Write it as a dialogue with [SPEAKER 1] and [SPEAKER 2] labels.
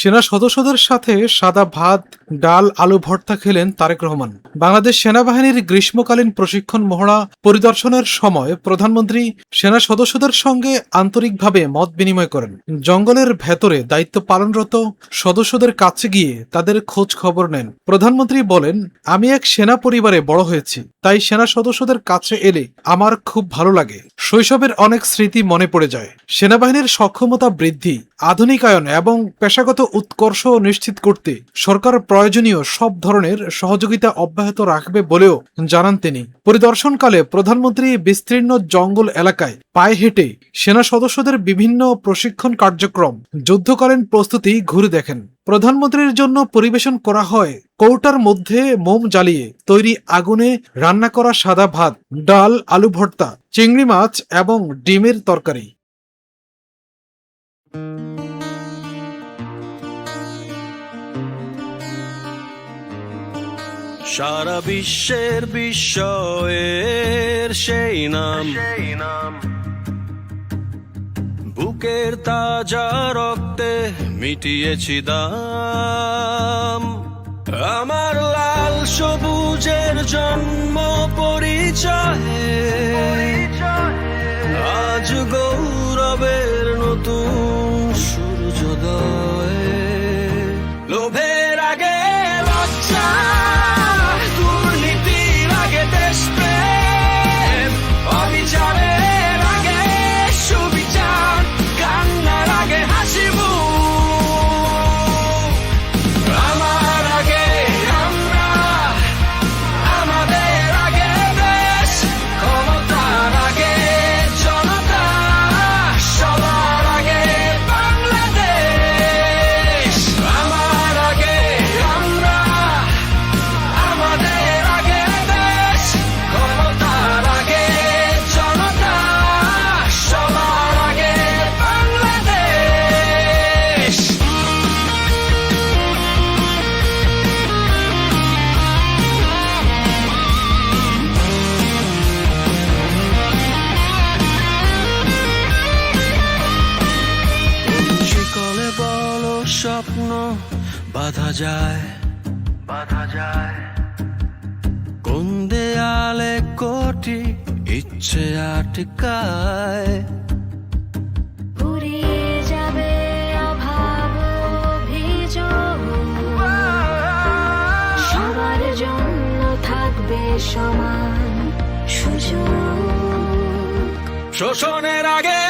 [SPEAKER 1] সেনা সদস্যদের সাথে সাদা ভাত, ডাল, আলু ভর্তা খেলেন তারেক রহমান। বাংলাদেশ সেনাবাহিনীর গ্রীষ্মকালীন প্রশিক্ষণ মহড়া পরিদর্শনের সময় প্রধানমন্ত্রী সেনা সদস্যদের সঙ্গে আন্তরিকভাবে মত বিনিময় করেন। জঙ্গলের ভেতরে দায়িত্ব পালনরত সদস্যদের কাছে গিয়ে তাদের খোঁজ খবর নেন। প্রধানমন্ত্রী বলেন, আমি এক সেনা পরিবারে বড় হয়েছি, তাই সেনা সদস্যদের কাছে এলে আমার খুব ভালো লাগে। শৈশবের অনেক স্মৃতি মনে পড়ে যায়। সেনাবাহিনীর সক্ষমতা বৃদ্ধি, আধুনিকায়ন এবং পেশাগত উৎকর্ষ নিশ্চিত করতে সরকার প্রয়োজনীয় সব ধরনের সহযোগিতা অব্যাহত রাখবে বলেও জানান তিনি। পরিদর্শনকালে প্রধানমন্ত্রী বিস্তীর্ণ জঙ্গল এলাকায় পায়ে হেঁটে সেনা সদস্যদের বিভিন্ন প্রশিক্ষণ কার্যক্রম, যুদ্ধকালীন প্রস্তুতি ঘুরে দেখেন। প্রধানমন্ত্রীর জন্য পরিবেশন করা হয় কৌটার মধ্যে মোম জ্বালিয়ে তৈরি আগুনে রান্না করা সাদা ভাত, ডাল, আলু ভর্তা, চিংড়ি মাছ এবং ডিমের তরকারি।
[SPEAKER 2] সারা বিশ্বের বিস্ময়ের সেই নাম, বুকের তাজা রক্তে মিটিয়েছি দাম। আমার লাল সবুজের জন্ম পরিচয়ে আজ গৌরবের নতুন সূর্যোদয়। লোভের আগে লজ্জা, দুর্নীতির আগে দেশপ্রেম, অবিচারের আগে সুবিচার, কান্নার আগে হাসি মুখ। আমার আগে আমরা, আমাদের আগে দেশ, ক্ষমতার আগে জনতা, সবার আগে বাংলাদেশ। আমার আগে আমরা, আমাদের আগে দেশ, ক্ষমতার আগে জনতা, সবার আগে বাংলাদেশ। শিকলে বলো স্বপ্ন বাঁধা যায়, কোন দেয়ালে কোটি ইচ্ছে আটকায়।
[SPEAKER 3] ফুরিয়ে যাবে অভাব অভিযোগ, সবার জন্য থাকবে সমান সুযোগ।
[SPEAKER 2] শোষণের আগে